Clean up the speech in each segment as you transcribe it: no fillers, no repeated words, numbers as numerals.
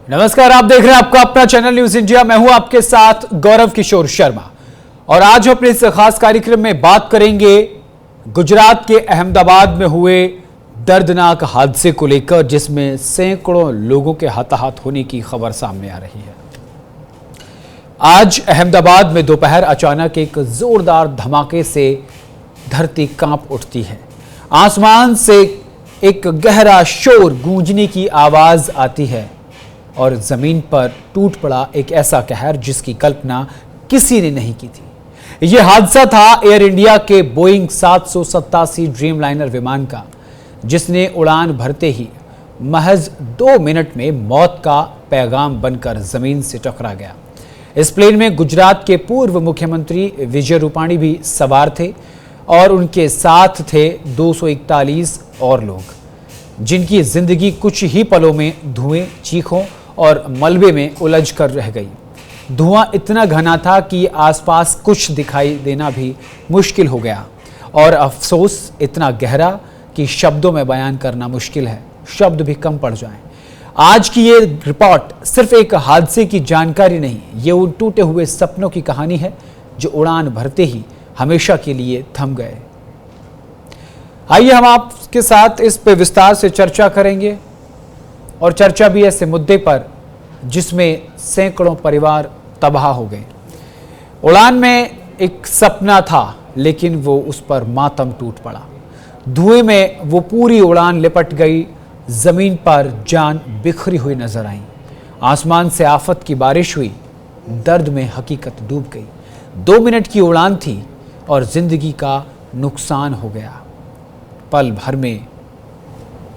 नमस्कार, आप देख रहे हैं आपका अपना चैनल न्यूज इंडिया। मैं हूं आपके साथ गौरव किशोर शर्मा और आज हम अपने इस खास कार्यक्रम में बात करेंगे गुजरात के अहमदाबाद में हुए दर्दनाक हादसे को लेकर, जिसमें सैकड़ों लोगों के हताहत होने की खबर सामने आ रही है। आज अहमदाबाद में दोपहर अचानक एक जोरदार धमाके से धरती कांप उठती है। आसमान से एक गहरा शोर गूंजने की आवाज आती है और जमीन पर टूट पड़ा एक ऐसा कहर जिसकी कल्पना किसी ने नहीं की थी। यह हादसा था एयर इंडिया के बोइंग 787 ड्रीम लाइनर विमान का, जिसने उड़ान भरते ही महज 2 मिनट में मौत का पैगाम बनकर जमीन से टकरा गया। इस प्लेन में गुजरात के पूर्व मुख्यमंत्री विजय रूपाणी भी सवार थे और उनके साथ थे 241 और लोग, जिनकी जिंदगी कुछ ही पलों में धुएं, चीखों और मलबे में उलझ कर रह गई। धुआं इतना घना था कि आसपास कुछ दिखाई देना भी मुश्किल हो गया और अफसोस इतना गहरा कि शब्दों में बयान करना मुश्किल है, शब्द भी कम पड़ जाएं। आज की ये रिपोर्ट सिर्फ एक हादसे की जानकारी नहीं, ये उन टूटे हुए सपनों की कहानी है जो उड़ान भरते ही हमेशा के लिए थम गए। आइए हम आपके साथ इस पे विस्तार से चर्चा करेंगे और चर्चा भी ऐसे मुद्दे पर जिसमें सैकड़ों परिवार तबाह हो गए। उड़ान में एक सपना था, लेकिन वो उस पर मातम टूट पड़ा। धुएं में वो पूरी उड़ान लिपट गई। जमीन पर जान बिखरी हुई नजर आई। आसमान से आफत की बारिश हुई। दर्द में हकीकत डूब गई। 2 मिनट की उड़ान थी और जिंदगी का नुकसान हो गया। पल भर में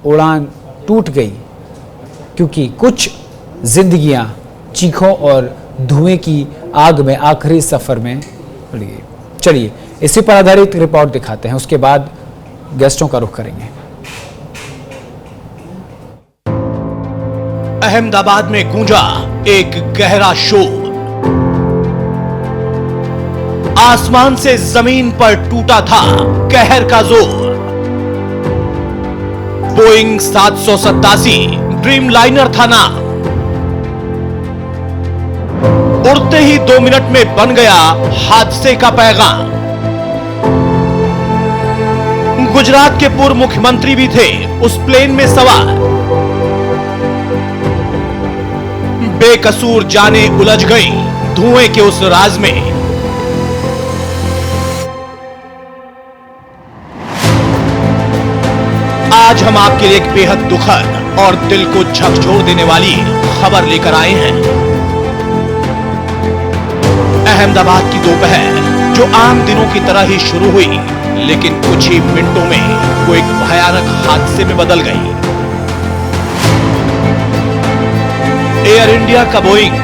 उड़ान टूट गई, क्योंकि कुछ जिंदगियां चीखों और धुएं की आग में आखिरी सफर में उड़ गई। चलिए इसी पर आधारित रिपोर्ट दिखाते हैं, उसके बाद गेस्टों का रुख करेंगे। अहमदाबाद में गूंजा एक गहरा शोर। आसमान से जमीन पर टूटा था कहर का जोर। बोइंग 787 ड्रीम लाइनर था नाम। उड़ते ही 2 मिनट में बन गया हादसे का पैगाम। गुजरात के पूर्व मुख्यमंत्री भी थे उस प्लेन में सवार। बेकसूर जाने उलझ गई धुएं के उस राज में। आज हम आपके लिए एक बेहद दुखद और दिल को झकझोर देने वाली खबर लेकर आए हैं। अहमदाबाद की दोपहर जो आम दिनों की तरह ही शुरू हुई, लेकिन कुछ ही मिनटों में वो एक भयानक हादसे में बदल गई। एयर इंडिया का बोइंग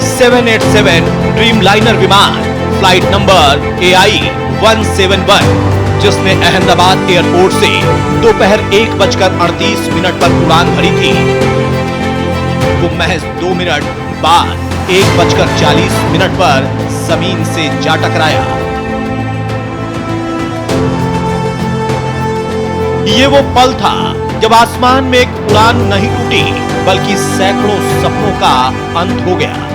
787 ड्रीम लाइनर विमान फ्लाइट नंबर AI 171, जिसने अहमदाबाद एयरपोर्ट से दोपहर 1:38 पर उड़ान भरी थी, वो महज 2 मिनट बाद 1:40 पर जमीन से जा टकराया। ये वो पल था जब आसमान में एक उड़ान नहीं टूटी, बल्कि सैकड़ों सपनों का अंत हो गया।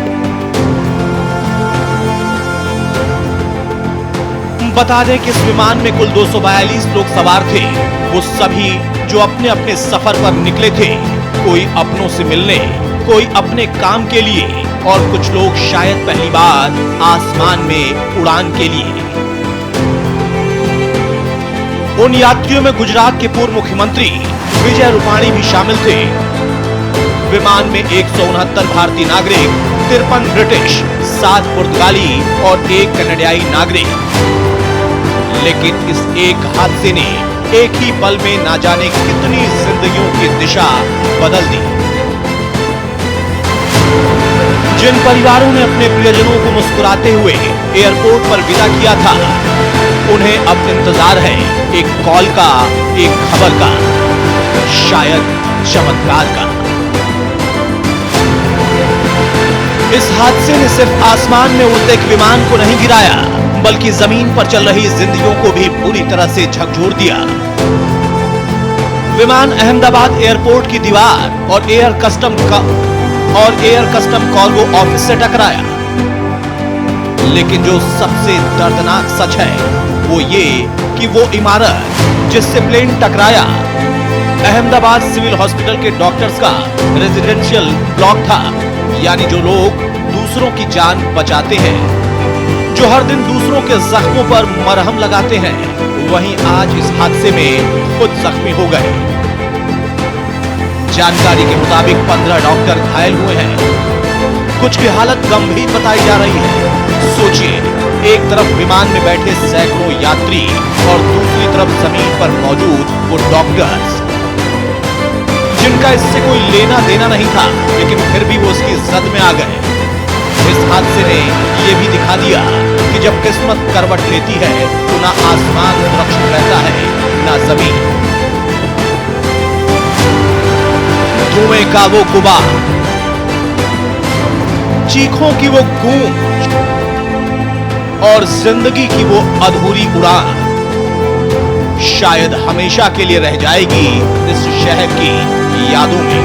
बता दें कि इस विमान में कुल 242 लोग सवार थे। वो सभी जो अपने अपने सफर पर निकले थे, कोई अपनों से मिलने, कोई अपने काम के लिए और कुछ लोग शायद पहली बार आसमान में उड़ान के लिए। उन यात्रियों में गुजरात के पूर्व मुख्यमंत्री विजय रूपाणी भी शामिल थे। विमान में 169 भारतीय नागरिक, 53 ब्रिटिश, 7 पुर्तगाली और 1 कनाडाई नागरिक। लेकिन इस एक हादसे ने एक ही पल में ना जाने कितनी जिंदगियों की दिशा बदल दी। जिन परिवारों ने अपने प्रियजनों को मुस्कुराते हुए एयरपोर्ट पर विदा किया था, उन्हें अब इंतजार है एक कॉल का, एक खबर का, शायद चमत्कार का। इस हादसे ने सिर्फ आसमान में उड़ते एक विमान को नहीं गिराया, बल्कि जमीन पर चल रही जिंदगियों को भी पूरी तरह से झकझोर दिया। विमान अहमदाबाद एयरपोर्ट की दीवार और एयर कस्टम का और एयर कस्टम कार्गो ऑफिस से टकराया। लेकिन जो सबसे दर्दनाक सच है वो ये कि वो इमारत जिससे प्लेन टकराया अहमदाबाद सिविल हॉस्पिटल के डॉक्टर्स का रेजिडेंशियल ब्लॉक था। यानी जो लोग दूसरों की जान बचाते हैं, जो हर दिन दूसरों के जख्मों पर मरहम लगाते हैं, वहीं आज इस हादसे में खुद जख्मी हो गए। जानकारी के मुताबिक 15 डॉक्टर घायल हुए हैं, कुछ की हालत गंभीर बताई जा रही है। सोचिए, एक तरफ विमान में बैठे सैकड़ों यात्री और दूसरी तरफ जमीन पर मौजूद वो डॉक्टर्स, जिनका इससे कोई लेना देना नहीं था, लेकिन फिर भी वो उसकी जद में आ गए। इस हादसे ने यह भी दिखा दिया कि जब किस्मत करवट लेती है तो ना आसमान सुरक्षित रहता है, ना जमीन। धुएं का वो गुबार, चीखों की वो गूंज और जिंदगी की वो अधूरी उड़ान शायद हमेशा के लिए रह जाएगी इस शहर की यादों में।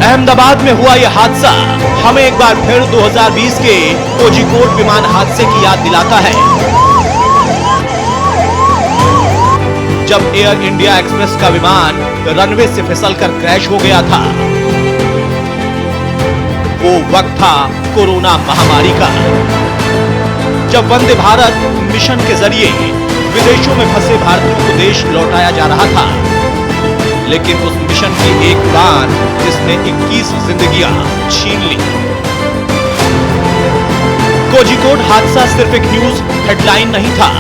अहमदाबाद में हुआ यह हादसा हमें एक बार फिर 2020 के कोझिकोड विमान हादसे की याद दिलाता है, जब एयर इंडिया एक्सप्रेस का विमान रनवे से फिसलकर क्रैश हो गया था। वो वक्त था कोरोना महामारी का, जब वंदे भारत मिशन के जरिए विदेशों में फंसे भारतीयों को देश लौटाया जा रहा था। लेकिन उस मिशन की एक उड़ान जिसने 21 जिंदगियां छीन ली। कोझिकोड हादसा सिर्फ एक न्यूज हेडलाइन नहीं था,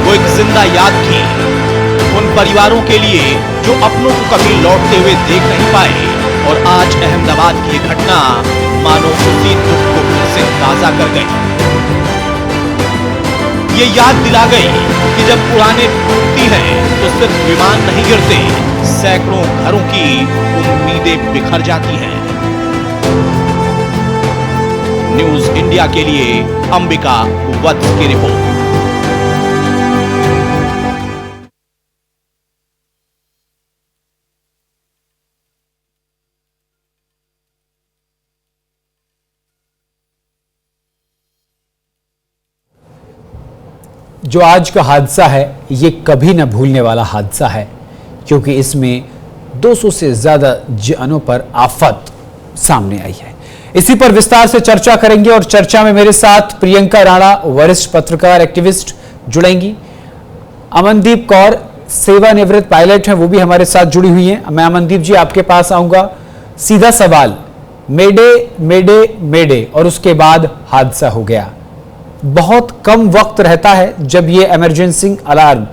वो एक जिंदा याद थी उन परिवारों के लिए जो अपनों को कभी लौटते हुए देख नहीं पाए। और आज अहमदाबाद की यह घटना मानो उसी दुख को फिर से ताजा कर गई। ये याद दिला गई कि जब उड़ानें टूटती हैं तो सिर्फ विमान नहीं गिरते, सैकड़ों घरों की उम्मीदें बिखर जाती हैं। न्यूज इंडिया के लिए अंबिका वत्स की रिपोर्ट। जो आज का हादसा है ये कभी न भूलने वाला हादसा है, क्योंकि इसमें 200 से ज्यादा जानों पर आफत सामने आई है। इसी पर विस्तार से चर्चा करेंगे और चर्चा में मेरे साथ प्रियंका राणा, वरिष्ठ पत्रकार एक्टिविस्ट जुड़ेंगी। अमनदीप कौर सेवानिवृत्त पायलट हैं, वो भी हमारे साथ जुड़ी हुई हैं। मैं अमनदीप जी आपके पास आऊंगा। सीधा सवाल, मेडे मेडे मेडे और उसके बाद हादसा हो गया। बहुत कम वक्त रहता है जब ये इमरजेंसी अलार्म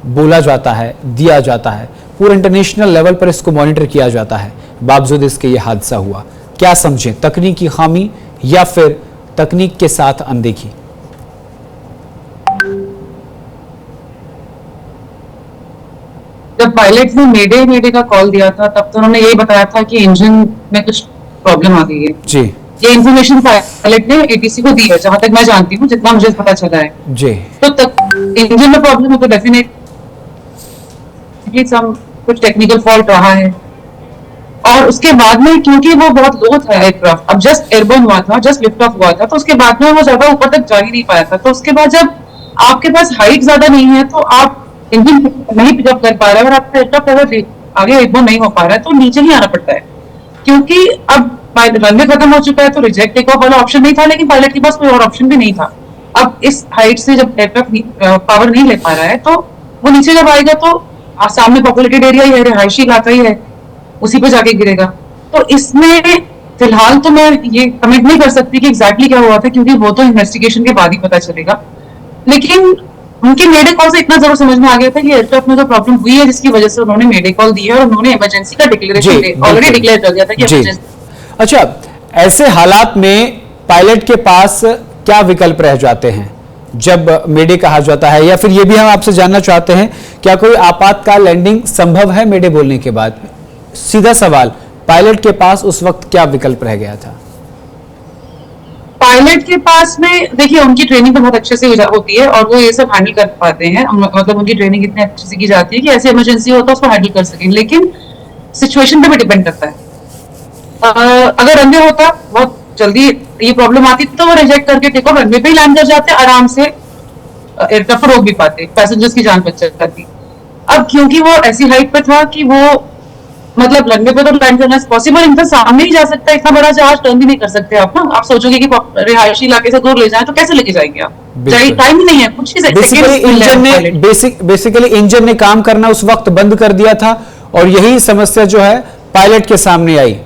बोला जाता है, दिया जाता है, पूरे इंटरनेशनल लेवल पर इसको मॉनिटर किया जाता है, बावजूद इसके ये हादसा हुआ। क्या समझें, तकनीक की खामी या फिर तकनीक के साथ अनदेखी? जब पायलट ने मेडे मेडे का कॉल दिया था तब तो उन्होंने यही बताया था कि इंजन में कुछ प्रॉब्लम आ गई है जी। ये इन्फॉर्मेशन पायलट ने एटीसी को दी है, जहां तक मैं जानती हूँ, जितना मुझे पता चला है जी। तो इंजन में प्रॉब्लम हो तो डेफिनेटली कुछ टेक्निकल फॉल्ट रहा है। और उसके बाद में क्योंकि वो बहुत लो था एयरक्राफ्ट, अब जस्ट एयरबोर्न हुआ था, जस्ट लिफ्ट ऑफ हुआ था, तो उसके बाद में वो ज्यादा ऊपर तक जा ही नहीं पाया था। तो उसके बाद जब आपके पास हाइट ज्यादा नहीं है तो आप इंजन नहीं पिकअप कर पा रहे हैं और आपका एयरक्राफ्ट अगर आगे एयरबोर्न नहीं हो पा रहा है तो नीचे नहीं आना पड़ता है, क्योंकि अब रनवे खत्म हो चुका है तो रिजेक्ट टेक ऑफ वाला ऑप्शन नहीं था, लेकिन पायलट के पास कोई और ऑप्शन भी नहीं था। अब इस हाइट से जब एयरक्राफ्ट पावर नहीं ले पा रहा है तो वो नीचे जब आएगा तो सामने पॉपुलेटेड एरिया ही है, रिहायशी इलाका ही है, उसी पे जाके गिरेगा। तो इसमें फिलहाल तो मैं ये कमेंट नहीं कर सकती कि एग्जैक्टली क्या हुआ था, क्योंकि वो तो इन्वेस्टिगेशन के बाद ही पता चलेगा। लेकिन उनके मेडे कॉल से इतना जरूर समझ में आ गया था कि एयरक्राफ्ट में जो प्रॉब्लम हुई है जिसकी वजह से उन्होंने मेडे कॉल दी है और उन्होंने इमरजेंसी का डिक्लेरेशन ऑलरेडी डिक्लेयर कर दिया था कि इमरजेंसी। अच्छा, ऐसे हालात में पायलट के पास क्या विकल्प रह जाते हैं जब मेडे कहा जाता है, या फिर ये भी हम आपसे जानना चाहते हैं क्या कोई आपातकाल लैंडिंग संभव है मेडे बोलने के बाद? सीधा सवाल, पायलट के पास उस वक्त क्या विकल्प रह गया था? पायलट के पास में देखिए उनकी ट्रेनिंग तो बहुत अच्छे से होती है और वो ये सब हैंडल कर पाते हैं, मतलब उनकी ट्रेनिंग इतनी अच्छे से की जाती है कि ऐसी इमरजेंसी हो तो उसको हैंडल कर सकें, लेकिन सिचुएशन पे भी डिपेंड करता है। अगर रनवे होता बहुत जल्दी ये प्रॉब्लम आती तो वो रिजेक्ट करके टेक ऑफ रनवे पे ही लैंड कर जाते, आराम से एयरक्राफ्ट रोक भी पाते, पैसेंजर्स की जान बच जाती। अब क्योंकि वो ऐसी हाइट पे था कि वो मतलब रनवे पे तो लैंड करना पॉसिबल नहीं था, सामने ही जा सकता है, इतना बड़ा जहाज टर्न भी नहीं कर सकते आप ना। आप सोचोगे कि रिहायशी इलाके से दूर ले जाए तो कैसे लेके जाएंगे आप, टाइम ही नहीं है, कुछ ही बेसिकली इंजन ने काम करना उस वक्त बंद कर दिया था और यही समस्या जो है पायलट के सामने आई।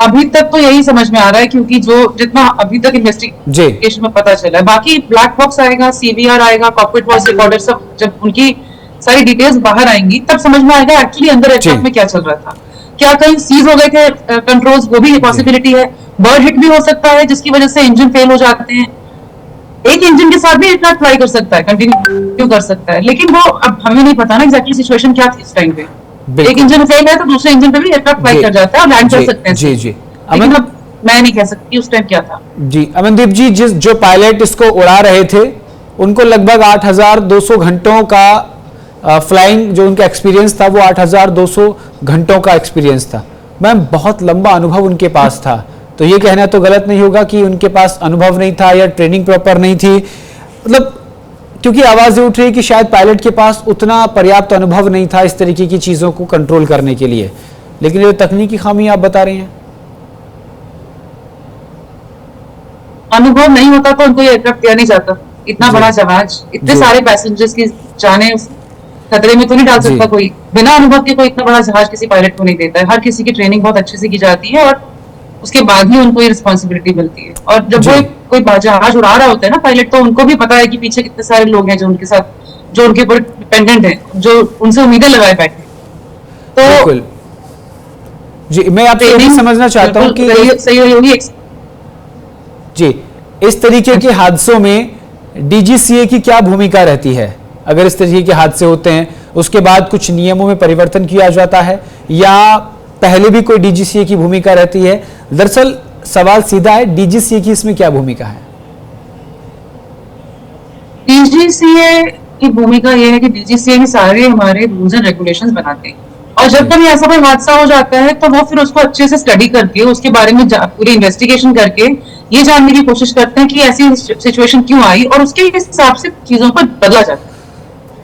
अभी तक तो यही समझ में आ रहा है, क्योंकि जो जितना अभी तक इन्वेस्टिगेशन में पता चला है, बाकी ब्लैक बॉक्स आएगा, सीवीआर आएगा, कॉकपिट वॉइस रिकॉर्डर, सब जब उनकी सारी डिटेल्स बाहर आएंगी तब समझ में आएगा एक्चुअली अंदर एयरक्राफ्ट में क्या चल रहा था। क्या कहीं सीज हो गए थे कंट्रोल्स, वो भी पॉसिबिलिटी है। बर्ड हिट भी हो सकता है जिसकी वजह से इंजन फेल हो जाते हैं। एक इंजन के साथ भी एयरक्राफ्ट फ्लाई कर सकता है, कंटिन्यू कर सकता है, लेकिन वो अब हमें नहीं पता ना एग्जैक्टली सिचुएशन क्या थी इस टाइम पे। एक इंजन फेल है तो दूसरे इंजन पे भी एयरक्राफ्ट फ्लाई कर जाता है और लैंड कर सकते हैं। जी जी लेकिन अब मैं नहीं कह सकती उस टाइम क्या था। जी अमनदीप जी, जो पायलट इसको उड़ा रहे थे उनको लगभग 8,200 घंटों का फ्लाइंग जो उनका एक्सपीरियंस था, वो 8,200 घंटों का एक्सपीरियंस था। मैम बहुत लंबा अनुभव उनके पास था, तो ये कहना तो गलत नहीं होगा कि उनके पास अनुभव नहीं था या ट्रेनिंग प्रॉपर नहीं थी, मतलब क्योंकि आवाजें उठ रही है कि शायद पायलट के पास उतना पर्याप्त अनुभव नहीं था इस तरीके की चीजों को कंट्रोल करने के लिए, लेकिन ये तकनीकी खामी आप बता रहे हैं। अनुभव नहीं होता तो उनको ये एयरक्राफ्ट दिया नहीं जाता। इतना बड़ा जहाज, इतने सारे पैसेंजर्स की जाने खतरे में तो नहीं डाल सकता कोई। बिना अनुभव के कोई इतना बड़ा जहाज किसी पायलट को नहीं देता है। हर किसी की ट्रेनिंग बहुत अच्छे से की जाती है और उसके बाद ही उनको ये रिस्पॉन्सिबिलिटी मिलती है। और जब वो कोई जहाज उड़ा रहा होता है ना पायलट, तो उनको भी पता है कि पीछे कितने सारे लोग हैं जो उनके साथ, जो उनके ऊपर डिपेंडेंट है, जो उनसे उम्मीदें लगाए बैठे। तो जी मैं आपसे ये समझना चाहता हूँ कि सही होगी जी इस तरीके के हादसों में डीजीसीए की क्या भूमिका रहती है? अगर इस तरीके के हादसे होते हैं उसके बाद कुछ नियमों में परिवर्तन किया जाता है या पहले भी कोई डीजीसीए की भूमिका रहती है? दरअसल सवाल सीधा है, डीजीसीए की इसमें क्या भूमिका है? डीजीसीए की भूमिका यह है कि डीजीसीए ही सारे हमारे रूल्स एंड रेगुलेशंस बनाते हैं और जब कभी ऐसा कोई हादसा हो जाता है तो वो फिर उसको अच्छे से स्टडी करके उसके बारे में पूरी इन्वेस्टिगेशन करके ये जानने की कोशिश करते हैं कि ऐसी सिचुएशन क्यों आई और उसके हिसाब से चीजों को बदला जाता है।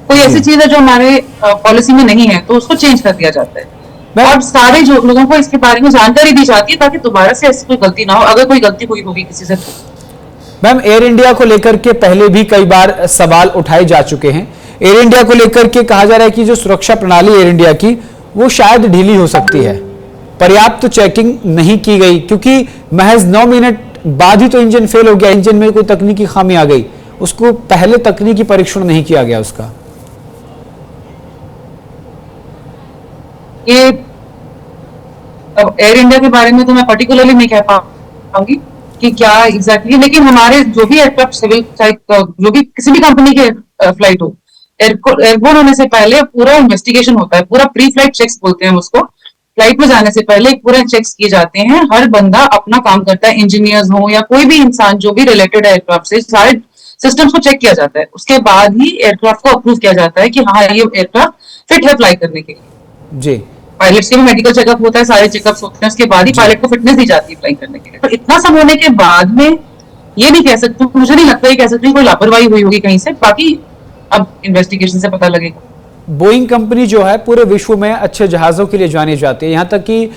कोई ऐसी चीज है जो हमारे पॉलिसी में नहीं है तो उसको चेंज कर दिया जाता है और सारे जो लोगों को इसके बारे में जानकारी दी जाती है ताकि दोबारा से ऐसी कोई गलती ना हो, अगर कोई गलती हुई होगी किसी से। मैम एयर इंडिया को लेकर के पहले भी कई बार सवाल उठाए जा चुके हैं। एयर इंडिया को लेकर के कहा जा रहा है कि जो सुरक्षा प्रणाली एयर इंडिया की वो शायद ढीली हो सकती है, पर्याप्त चेकिंग नहीं की गई क्योंकि महज 9 मिनट बाद ही तो इंजन फेल हो गया, इंजन में कोई तकनीकी खामी आ गई, उसको पहले तकनीकी परीक्षण नहीं किया गया उसका। ये अब एयर इंडिया के बारे में तो मैं पर्टिकुलरली नहीं कह पाऊंगी कि क्या एग्जैक्टली, लेकिन हमारे जो भी एयरक्राफ्ट सिविल जो भी किसी भी कंपनी के फ्लाइट हो, एयरबोर्न होने से पहले पूरा इन्वेस्टिगेशन होता है, पूरा प्री फ्लाइट चेक्स बोलते हैं उसको। फ्लाइट में जाने से पहले पूरा चेक्स किए जाते हैं, हर बंदा अपना काम करता है, इंजीनियर्स हो या कोई भी इंसान जो भी रिलेटेड है एयरक्राफ्ट से, सारे सिस्टम्स को चेक किया जाता है। उसके बाद ही एयरक्राफ्ट को अप्रूव किया जाता है कि हाँ ये एयरक्राफ्ट फिट है फ्लाई करने के लिए। जी पायलट्स के भी मेडिकल चेकअप होता है, सारे चेकअप्स होते हैं, उसके बाद ही पायलट को फिटनेस दी जाती है फ्लाई करने के लिए। तो इतना सब होने के बाद में ये नहीं कह सकते, मुझे नहीं लगता ये कह सकती कोई लापरवाही हुई होगी कहीं से, बाकी अब इन्वेस्टिगेशन से पता लगेगा। बोइंग कंपनी जो है पूरे विश्व में अच्छे जहाजों के लिए जानी जाती है, यहाँ तक कि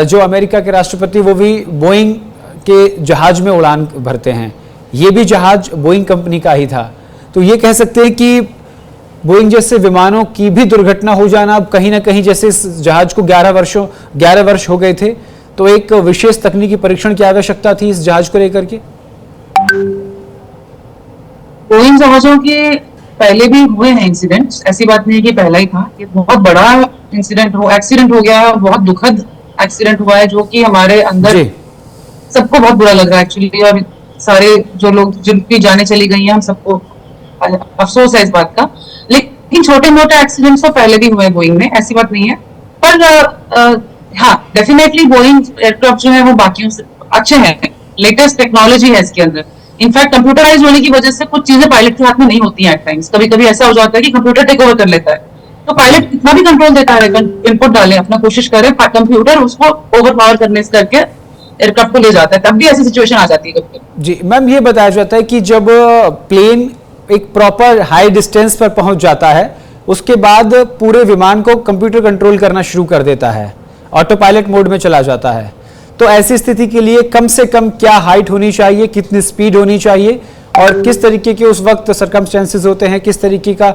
जो अमेरिका के राष्ट्रपति वो भी बोइंग के जहाज में उड़ान भरते हैं, ये भी जहाज बोइंग कंपनी का ही था। तो ये कह सकते हैं कि बोइंग जैसे विमानों की भी दुर्घटना हो जाना अब कहीं ना कहीं, जैसे इस जहाज को 11 वर्ष हो गए थे, तो एक विशेष तकनीकी परीक्षण की आवश्यकता थी इस जहाज को लेकर के। बोइंग जहाजों के पहले भी हुए हैं इंसिडेंट्स, ऐसी बात नहीं है कि पहला ही था। ये बहुत बड़ा एक्सीडेंट हो गया है, बहुत दुखद एक्सीडेंट हुआ है जो कि हमारे अंदर सबको बहुत बुरा लग रहा है एक्चुअली, और सारे जो लोग जिनकी जानें चली गई हैं हम सबको अफसोस है इस बात का। लेकिन छोटे मोटे एक्सीडेंट्स तो पहले भी हुए हैं बोइंग में, ऐसी बात नहीं है। पर हाँ डेफिनेटली बोइंग एयरक्राफ्ट जो है वो बाकियों से अच्छे हैं, लेटेस्ट टेक्नोलॉजी है इसके अंदर। इनफैक्ट कंप्यूटराइज होने की वजह से कुछ चीजें पायलट के हाथ में नहीं होती हैं एट टाइम्स, कभी कभी ऐसा हो जाता है कि कंप्यूटर टेक ओवर कर लेता है, तो पायलट कितना भी कंट्रोल देता है, इनपुट डालें, अपना कोशिश करें, कंप्यूटर उसको ओवर पावर करने से करके एयरक्राफ्ट को ले जाता है, तब भी ऐसी सिचुएशन आ जाती है कभी। जी मैम, ये बताया जाता है कि जब प्लेन एक प्रॉपर हाई डिस्टेंस पर पहुंच जाता है, उसके बाद पूरे विमान को कंप्यूटर कंट्रोल करना शुरू कर देता है, ऑटो पायलट मोड में चला जाता है। तो ऐसी स्थिति के लिए कम से कम क्या हाइट होनी चाहिए, कितनी स्पीड होनी चाहिए, और किस तरीके के उस वक्त सरकमस्टेंसेस होते हैं, किस तरीके का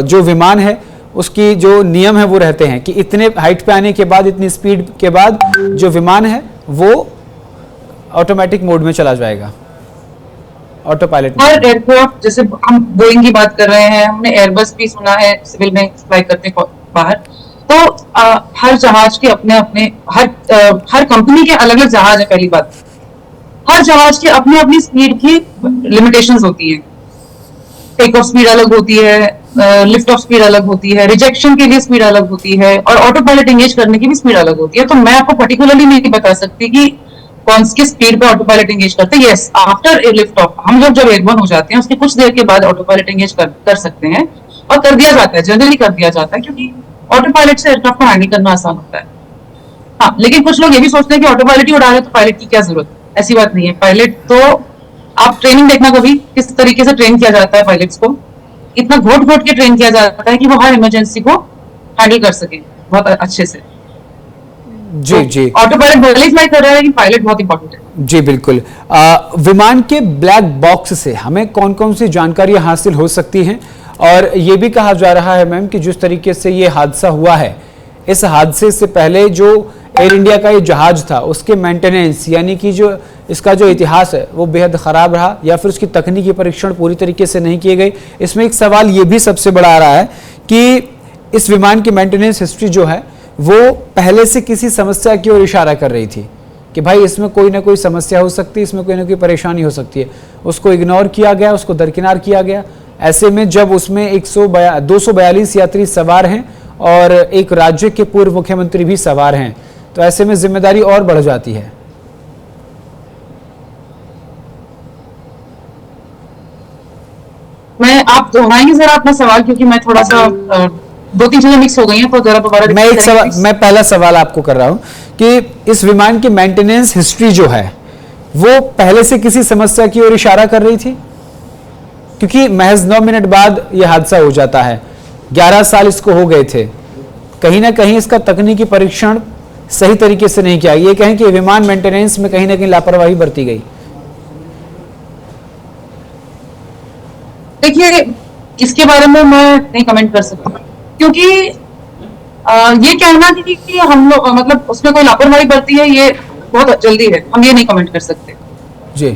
जो विमान है उसकी जो नियम है वो रहते हैं कि इतने हाइट पे आने के बाद, इतनी स्पीड के बाद जो विमान है वो ऑटोमेटिक मोड में चला जाएगा, ऑटो पायलट। हर एयरक्राफ्ट, जैसे हम बोइंग की बात कर रहे हैं, हमने एयरबस भी सुना है सिविल में फ्लाई करते बाहर, तो हर जहाज के अपने अपने हर कंपनी के अलग अलग जहाज है। पहली बात, हर जहाज के अपने अपनी स्पीड की लिमिटेशंस होती है, टेक ऑफ स्पीड अलग होती है, लिफ्ट ऑफ स्पीड अलग होती है, रिजेक्शन के लिए स्पीड अलग होती है, और ऑटो पायलट एंगेज करने की भी स्पीड अलग होती है। तो मैं आपको पर्टिकुलरली नहीं बता सकती कि कौन सी स्पीड पे ऑटो पायलट एंगेज करते हैं। यस, आफ्टर लिफ्ट ऑफ हम लोग जब एयरबोर्न हो जाते हैं उसके कुछ देर के बाद ऑटो पायलट एंगेज कर सकते हैं, और कर दिया जाता है, जनरली कर दिया जाता है, क्योंकि ऑटो पायलट से एयरक्राफ्ट को हैंडल करना आसान होता है। हाँ, लेकिन कुछ लोग ये भी सोचते हैं कि ऑटो पायलट ही उड़ा रहे तो पायलट की क्या जरूरत है। ऐसी बात नहीं है। पायलट तो आप ट्रेनिंग देखना कभी किस तरीके से ट्रेन किया जाता है पायलट्स को, इतना घोट घोट के ट्रेन किया जाता है कि वो हर इमरजेंसी को हैंडल कर सके बहुत अच्छे से। जी जी, ऑटो पायलट भले ही फ्लाई कर रहा है, लेकिन पायलट बहुत इंपॉर्टेंट है। जी बिल्कुल। विमान के ब्लैक बॉक्स से हमें कौन कौन सी जानकारियां हासिल हो सकती हैं, और ये भी कहा जा रहा है मैम कि जिस तरीके से ये हादसा हुआ है, इस हादसे से पहले जो एयर इंडिया का ये जहाज था उसके मेंटेनेंस, यानी कि जो इसका जो इतिहास है वो बेहद ख़राब रहा, या फिर उसकी तकनीकी परीक्षण पूरी तरीके से नहीं किए गए। इसमें एक सवाल ये भी सबसे बड़ा आ रहा है कि इस विमान की मेंटेनेंस हिस्ट्री जो है वो पहले से किसी समस्या की ओर इशारा कर रही थी कि भाई इसमें कोई ना कोई समस्या हो सकती है, इसमें कोई ना कोई परेशानी हो सकती है। उसको इग्नोर किया गया, उसको दरकिनार किया गया। ऐसे में जब उसमें 242 यात्री सवार हैं और एक राज्य के पूर्व मुख्यमंत्री भी सवार हैं, तो ऐसे में जिम्मेदारी और बढ़ जाती है। आप दोहराएंगे जरा अपना सवाल, क्योंकि मैं थोड़ा सा दो तीन चीजें मिक्स हो गई हैं, तो जरा दोबारा। मैं पहला सवाल आपको कर रहा हूं कि इस विमान की मेंटेनेंस हिस्ट्री जो है वो पहले से किसी समस्या की ओर इशारा कर रही थी, क्योंकि महज 9 मिनट बाद यह हादसा हो जाता है। 11 साल इसको हो गए थे, कहीं ना कहीं इसका तकनीकी परीक्षण सही तरीके से नहीं किया। ये कहें कि विमान मेंटेनेंस में कहीं ना कहीं लापरवाही बरती गई। देखिए, इसके बारे में मैं नहीं कमेंट कर सकता, क्योंकि ये कहना कि हम लोग मतलब उसमें कोई लापरवाही बरती है, ये बहुत जल्दी है, हम ये नहीं कमेंट कर सकते जी।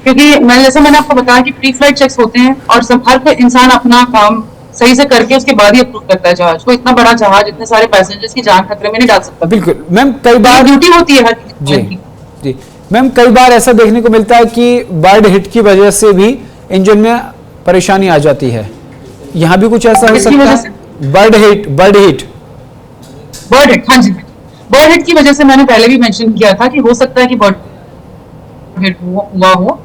क्योंकि मैंने आपको बताया कि प्री फ्लाइट चेक्स होते हैं, और सब हर कोई इंसान अपना काम सही से करके उसके बाद ही अप्रूव करता है जहाज को। इतना बड़ा जहाज, इतने सारे पैसेंजर्स की जान खतरे में नहीं डाल सकता। बिल्कुल मैम, कई बार ड्यूटी होती है हर जी जी मैम, कई बार ऐसा देखने को मिलता है कि बर्ड हिट की वजह से भी इंजन में परेशानी आ जाती है। यहाँ भी कुछ ऐसा हो सकता है? बर्ड हिट, हाँ जी, बर्ड हिट की वजह से मैंने पहले भी मेंशन किया था कि हो सकता है कि बर्ड हिट हुआ हो,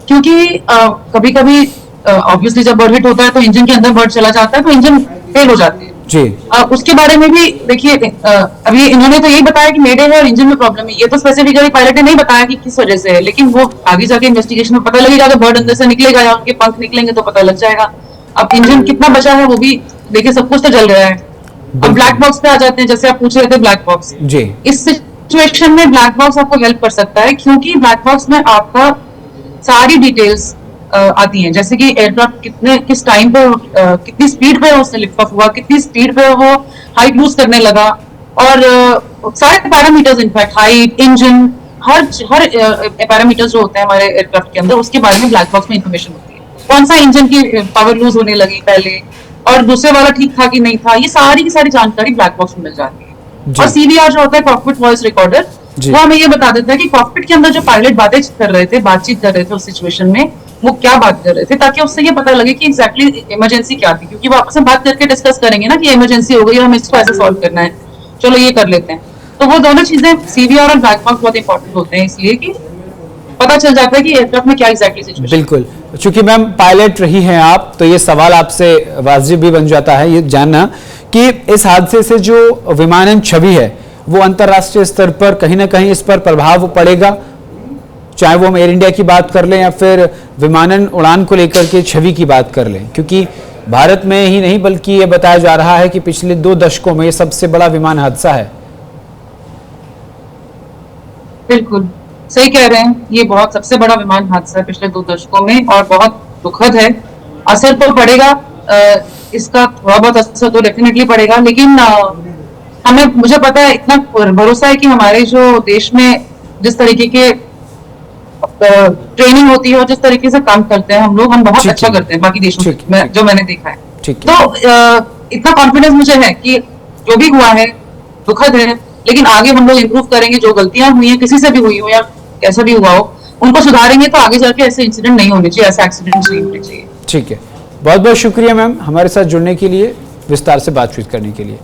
क्योंकि कभी कभी ऑब्वियसली जब बर्ड हिट होता है तो इंजन के अंदर बर्ड चला जाता है, तो इंजन फेल हो जाते हैं जी। उसके बारे में भी देखिए, अभी इन्होंने तो यही बताया कि मेडे है और इंजन में प्रॉब्लम है, ये तो स्पेसिफिकली पायलट ने नहीं बताया कि किस वजह से है, लेकिन वो आगे जाके इन्वेस्टिगेशन में पता लगेगा। बर्ड अंदर से निकलेगा या उनके पंख निकलेंगे तो पता लग जाएगा। अब इंजन कितना बचा है वो भी देखिए, सब कुछ तो जल रहा है। अब ब्लैक बॉक्स पे आ जाते हैं, जैसे आप पूछ रहे थे ब्लैक बॉक्स जी। इस सिचुएशन में ब्लैक बॉक्स आपको हेल्प कर सकता है, क्योंकि ब्लैक बॉक्स में आपका सारी डिटेल्स आती हैं, जैसे कि एयरक्राफ्ट किस टाइम पे कितनी स्पीड पे उसने लिफ्ट ऑफ हुआ, कितनी स्पीड पे वो हाइट लूज करने लगा, और सारे पैरामीटर्स, इनफैक्ट हाइट, इंजन, हर पैरामीटर्स जो होते हैं हमारे एयरक्राफ्ट के अंदर, उसके बारे में ब्लैक बॉक्स में इंफॉर्मेशन होती है। कौन सा इंजन की पावर लूज होने लगी पहले, और दूसरे वाला ठीक था कि नहीं था, ये सारी की सारी जानकारी ब्लैक बॉक्स में मिल जाती है। और सीवीआर जो होता है, कॉकपिट वॉइस रिकॉर्डर, वो हमें ये बता देता है कि कॉकपिट के अंदर जो पायलट बातचीत कर रहे थे उस सिचुएशन में, वो क्या बात कर रहे थे, ताकि उससे ये पता लगे कि एग्जैक्टली इमरजेंसी क्या थी, क्योंकि वो आपस में बात करके डिस्कस करेंगे ना कि इमरजेंसी हो गई और हमें इसको ऐसे सॉल्व करना है, चलो ये कर लेते हैं। तो वो दोनों चीजें, सीवीआर और ब्लैक बॉक्स, बहुत इंपॉर्टेंट होते हैं, इसलिए कि पता चल जाता है कि एयरक्राफ्ट में क्या एग्जैक्टली सिचुएशन। बिल्कुल, चूंकि मैम पायलट रही हैं आप, तो ये सवाल आपसे वाजिब भी बन जाता है ये जानना कि इस हादसे से जो विमानन छवि है वो अंतर्राष्ट्रीय स्तर पर कहीं ना कहीं इस पर प्रभाव पड़ेगा, चाहे वो हम एयर इंडिया की बात कर लें या फिर विमानन उड़ान को लेकर के छवि की बात कर लें, क्योंकि भारत में ही नहीं बल्कि ये बताया जा रहा है कि पिछले 2 दशकों में ये सबसे बड़ा विमान हादसा है। बिल्कुल सही कह रहे हैं, ये बहुत सबसे बड़ा विमान हादसा है पिछले 2 दशकों में और बहुत दुखद है। असर तो पड़ेगा, इसका थोड़ा बहुत असर तो डेफिनेटली पड़ेगा, लेकिन मुझे पता है, इतना भरोसा है कि हमारे जो देश में जिस तरीके के ट्रेनिंग होती है और जिस तरीके से काम करते हैं हम लोग, हम बहुत अच्छा करते हैं बाकी देशों में, जो मैंने देखा है। तो इतना कॉन्फिडेंस मुझे है कि जो भी हुआ है दुखद है, लेकिन आगे हम लोग इम्प्रूव करेंगे। जो गलतियां हुई हैं, किसी से भी हुई हो या कैसा भी हुआ हो, उनको सुधारेंगे तो आगे जाके ऐसे इंसिडेंट नहीं होने चाहिए, ऐसे एक्सीडेंट्स नहीं होने चाहिए। ठीक है, बहुत बहुत शुक्रिया मैम हमारे साथ जुड़ने के लिए, विस्तार से बातचीत करने के लिए।